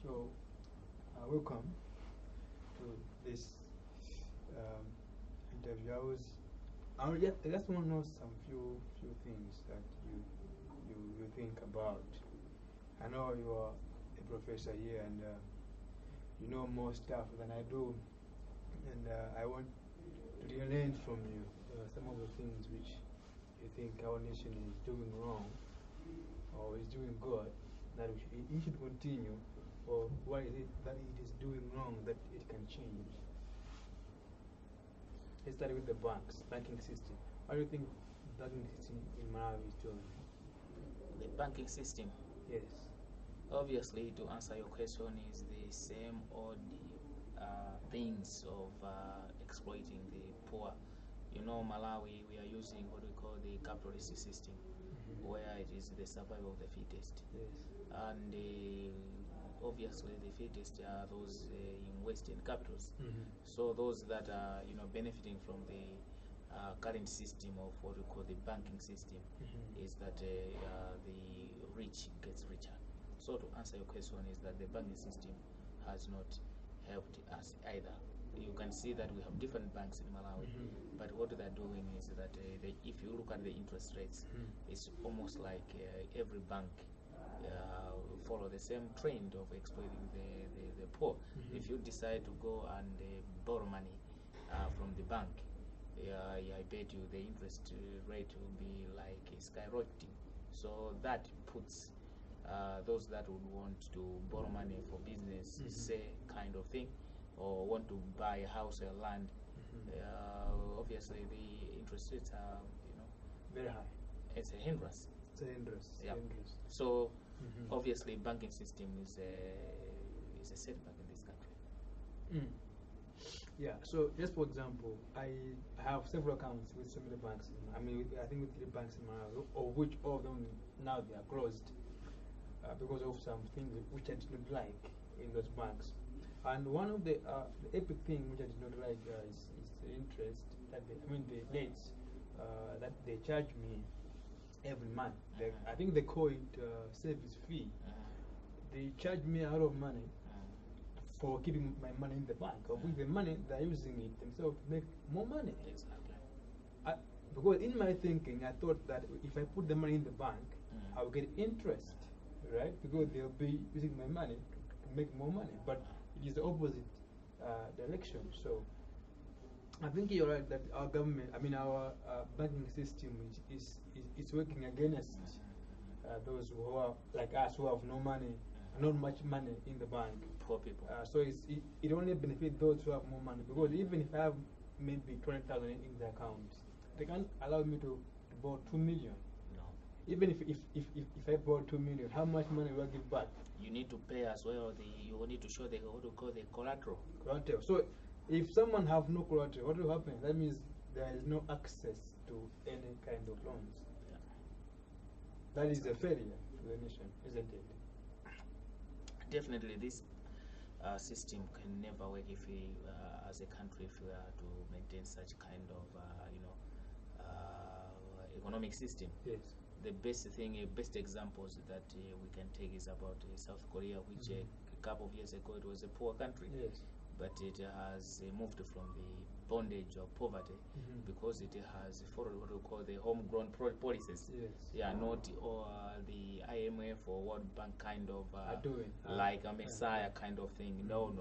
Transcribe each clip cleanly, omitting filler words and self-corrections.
So, welcome to this um, interview. I just want to know some few things that you think about. I know you are a professor here, and you know more stuff than I do, and I want to learn from you some of the things which you think our nation is doing wrong or is doing good, that it should continue, or what is it that it is doing wrong that it can change. Let's start with the banking system. What do you think the banking system in Malawi is doing? The banking system, Yes. obviously, to answer your question, is the same old things of exploiting the poor. You know, Malawi, we are using what we call the capitalist system, where it is the survival of the fittest. Yes. And obviously, the fittest are those in Western capitals. So those that are benefiting from the current system of what we call the banking system is that the rich gets richer. So to answer your question is that the banking system has not helped us either. You can see that we have different banks in Malawi, but what they're doing is that if you look at the interest rates, it's almost like every bank follow the same trend of exploiting the poor. If you decide to go and borrow money from the bank, I bet you the interest rate will be like skyrocketing. So that puts those that would want to borrow money for business, say kind of thing, or want to buy a house or land, obviously the interest rates are Very high. it's a hindrance. It's a hindrance. Yeah. So obviously banking system is a setback in this country. Yeah, so just for example, I have several accounts with so many banks. I mean, I think with 3 banks in Malawi, of which all of them now they are closed because of some things which I did not like in those banks. And one of the epic thing which I did not like is the interest that the rates that they charge me every month. I think they call it service fee. They charge me a lot of money for keeping my money in the bank, of which the money they're using it themselves to make more money. Exactly. Because in my thinking, I thought that if I put the money in the bank, I'll get interest, right? Because they'll be using my money to make more money. But it is the opposite direction. So I think you're right that our government, our banking system is working against those who are like us, who have no money, not much money in the bank. Poor people. So it only benefits those who have more money, because even if I have maybe 20,000 in the account, they can't allow me to borrow 2 million. No. Even if I borrow 2 million, how much money will I give back? You need to pay as well. You need to show what you call the collateral. Collateral. So if someone have no collateral, what will happen? That means there is no access to any kind of loans. Yeah. That is a failure to the nation, isn't it? Definitely, this system can never work if we, as a country, if we are to maintain such kind of, economic system. Yes. The best examples that we can take is about South Korea, which a couple of years ago it was a poor country, Yes. but it has moved from the bondage of poverty because it has followed what we call the homegrown policies. Yes. Yeah, not the IMF or World Bank kind of Are doing like a messiah kind of thing. No.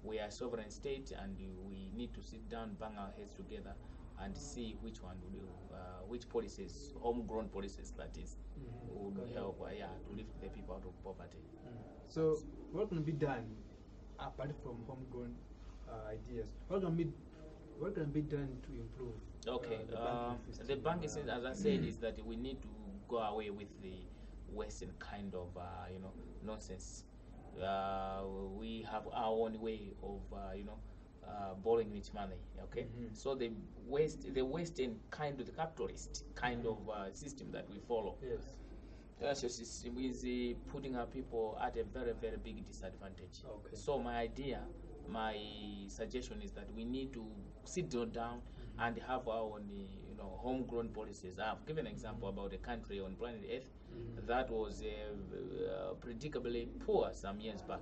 We are a sovereign state, and we need to sit down, bang our heads together, and see which one will do, which policies, homegrown policies that is, would help to lift the people out of poverty. So what can be done apart from homegrown ideas? What can be done to improve Okay, the banking system? as I said, is that we need to go away with the Western kind of nonsense. We have our own way of borrowing rich money. Okay, so the Western kind of the capitalist kind of system that we follow. Yes. That's your system is putting our people at a very, very big disadvantage. Okay. So my suggestion is that we need to sit down and have our own homegrown policies. I've given an example about a country on planet Earth that was predictably poor some years back,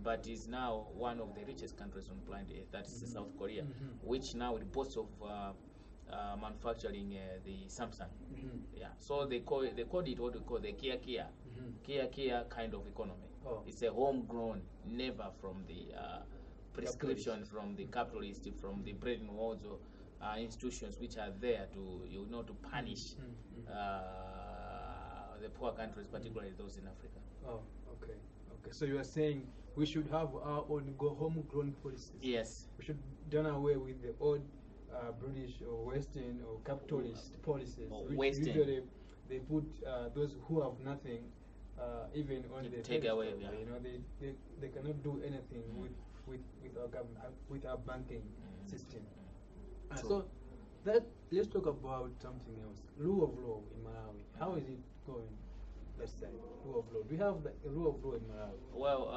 but is now one of the richest countries on planet Earth. That's South Korea, which now it boasts of manufacturing the Samsung. Yeah, so they called it what we call the Kia kind of economy. It's a homegrown, never from the prescription from the capitalist, from the Bretton Woods or institutions which are there to to punish the poor countries, particularly those in Africa. Oh, okay. So you are saying we should have our own homegrown policies. Yes. We should done away with the old British or Western or capitalist policies. Which usually they put those who have nothing even on the take away. Yeah. You know, they cannot do anything with our government, with our banking system. So let's talk about something else. Rule of law in Malawi. How is it going? Let's say rule of law. Do we have the rule of law in Malawi? Well,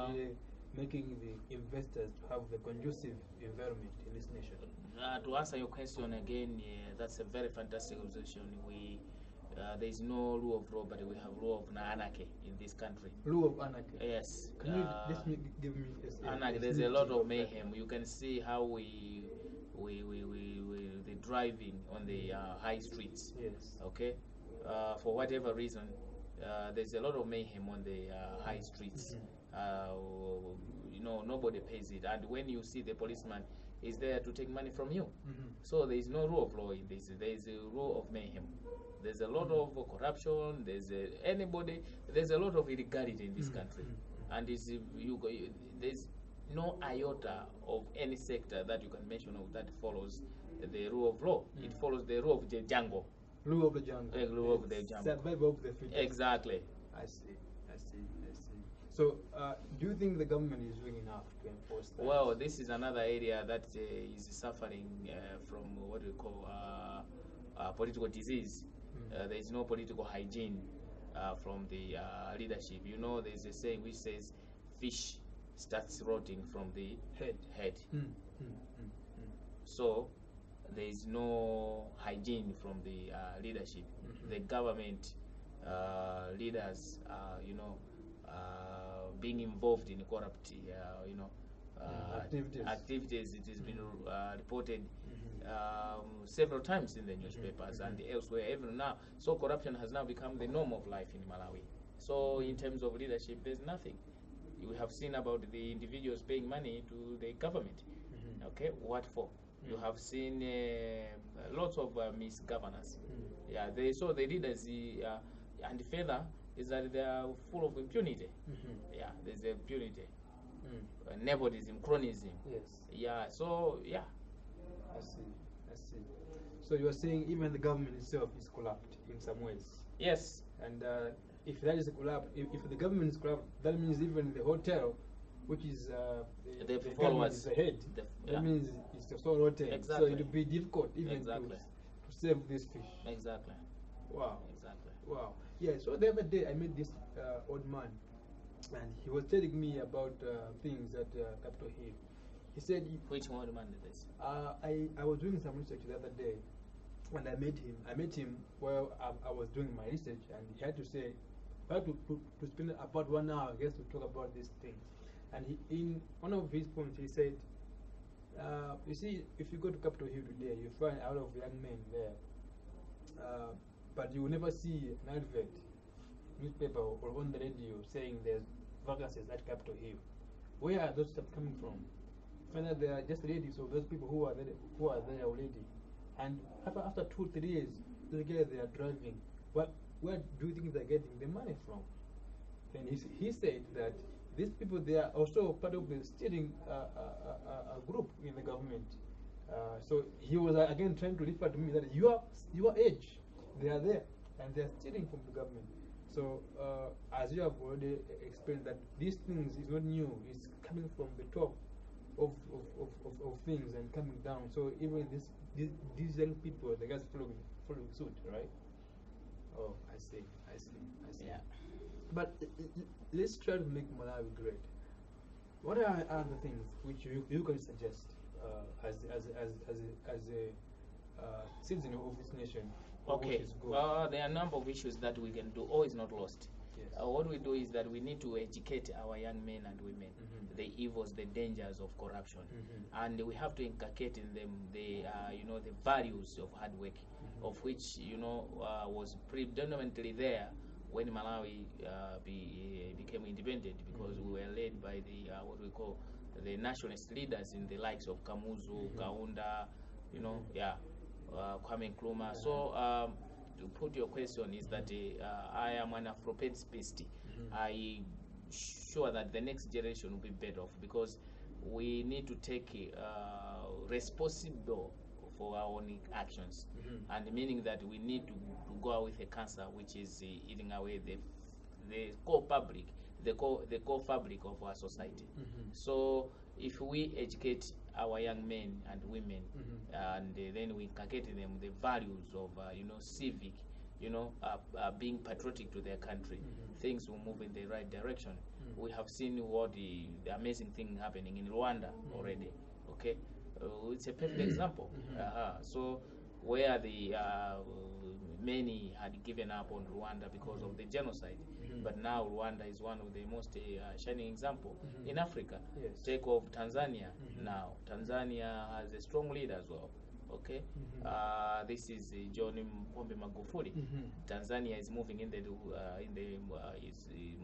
that's making the investors have the conducive environment in this nation. To answer your question again, that's a very fantastic observation. There is no rule of law, but we have rule of anarchy in this country. Rule of anarchy. Yes. Can you just give me anarchy? There's a lot of mayhem. You can see how the driving on the high streets. Yes. Okay. For whatever reason, there's a lot of mayhem on the high streets. Nobody pays it, and when you see the policeman is there to take money from you, so there is no rule of law in this. There is a rule of mayhem. There's a lot of corruption. There's a lot of illegality in this country, and there's no iota of any sector that you can mention of that follows the rule of law. It follows the rule of the jungle. Rule of the jungle. Rule of the jungle. Survival of the fittest. Exactly. I see. So, do you think the government is doing enough to enforce that? Well, this is another area that is suffering from what we call political disease. There is no political hygiene from the leadership. You know, there's a saying which says, "Fish starts rotting from the head." So there is no hygiene from the leadership. The government leaders, being involved in corrupt, activities. It has been reported several times in the newspapers and elsewhere, even now. So corruption has now become the norm of life in Malawi. So in terms of leadership, there's nothing. You have seen about the individuals paying money to the government. Okay, what for? You have seen lots of misgovernance. Yeah, so the leaders, and further is that they are full of impunity. Yeah, there's impunity, nepotism, cronyism. Yes. Yeah. So yeah. I see. So you are saying even the government itself is corrupt in some ways. Yes. And if that is corrupt, if the government is corrupt, that means even the hotel, which is the government is the head. That means it's a sole hotel. Exactly. So it would be difficult even to save this fish. Exactly. Wow. Exactly. Wow. Yeah. So the other day I met this old man, and he was telling me about things at Capitol Hill. He said, "Which old man is this?" I was doing some research the other day, and I met him while I was doing my research, and he had to say, I had to spend about 1 hour, I guess, to talk about these things. And in one of his points, he said, you see, if you go to Capitol Hill today, you find a lot of young men there, but you will never see an advert, newspaper or on the radio saying there's vacancies at Capitol Hill. Where are those stuff coming from? Find out they are just ladies of those people who are there already. And after 2-3 years, those guys they are driving. Where do you think they're getting the money from? Then he said that these people, they are also part of the steering group in the government. So he was again trying to refer to me that your age, they are there and they are stealing from the government. So as you have already explained, that these things is not new. It's coming from the top of things and coming down. So even these young people, they guys following suit, right? Oh, I see. Yeah. But let's try to make Malawi great. What are other things which you can suggest as a citizen of this nation Okay. What is good? There are a number of issues that we can do. All is not lost. Yes. What we do is that we need to educate our young men and women the evils, the dangers of corruption, and we have to inculcate in them the the values of hard work, of which was predominantly there when Malawi became independent, because we were led by the what we call the nationalist leaders in the likes of Kamuzu, Kaunda, Kwame Nkrumah. So to put your question is that I am an Afro-pessimist. I sure that the next generation will be better off, because we need to take responsible for our own actions, and meaning that we need to go out with a cancer which is eating away the core public, the core fabric of our society. So if we educate our young men and women, and then we inculcate in them the values of civic, being patriotic to their country, things will move in the right direction. We have seen what the amazing thing happening in Rwanda already. Okay, it's a perfect example. So where the many had given up on Rwanda because of the genocide, but now Rwanda is one of the most shining example in Africa. Yes. Take of Tanzania now. Tanzania has a strong leader as well. Okay, this is John Pombe Magufuli. Tanzania is moving in the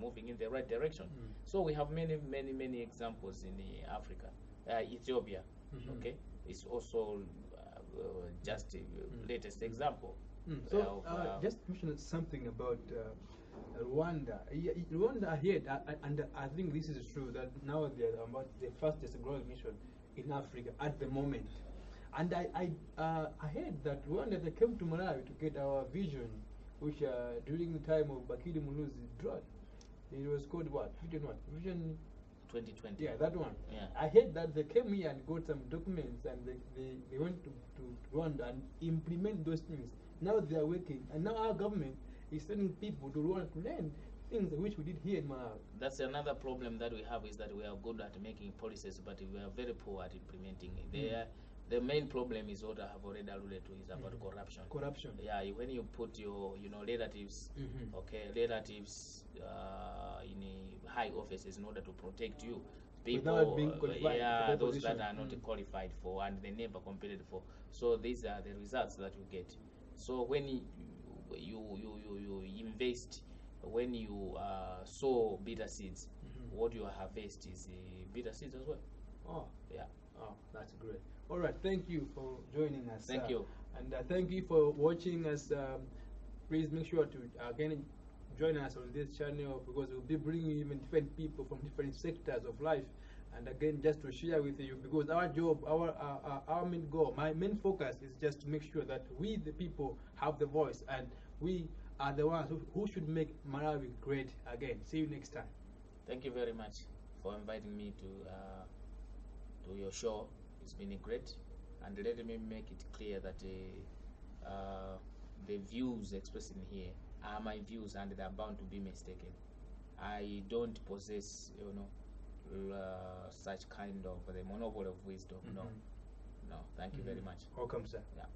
moving in the right direction. So we have many examples in Africa. Ethiopia, okay, is also just a latest example. So just mention something about Rwanda. Rwanda, I heard, and I think this is true, that now they are about the fastest growing nation in Africa at the moment. And I heard that Rwanda, they came to Malawi to get our vision, which during the time of Bakili Muluzi's drought, it was called what? Vision what? Vision 2020. Yeah, that one. Yeah. I heard that they came here and got some documents, and they went to Rwanda and implement those things. Now they are working, and now our government is sending people to Rwanda to learn things which we did here in Malawi. That's another problem that we have, is that we are good at making policies, but we are very poor at implementing it. The main problem is what I have already alluded to, is about corruption. Corruption. Yeah, when you put your relatives, relatives in high offices in order to protect you, people, being qualified, those that are not qualified for and they never competed for. So these are the results that you get. So when you invest, when you sow bitter seeds, what you harvest is bitter seeds as well. Oh, yeah. Oh, that's great. All right, thank you for joining us. Thank you. And thank you for watching us. Please make sure to again join us on this channel, because we'll be bringing even different people from different sectors of life. And again, just to share with you, because our job, our main goal, my main focus is just to make sure that we, the people, have the voice, and we are the ones who should make Malawi great again. See you next time. Thank you very much for inviting me to your show. It's been great, and let me make it clear that the views expressed in here are my views, and they are bound to be mistaken. I don't possess, such kind of the monopoly of wisdom. No. Thank you very much. Welcome, sir. Yeah.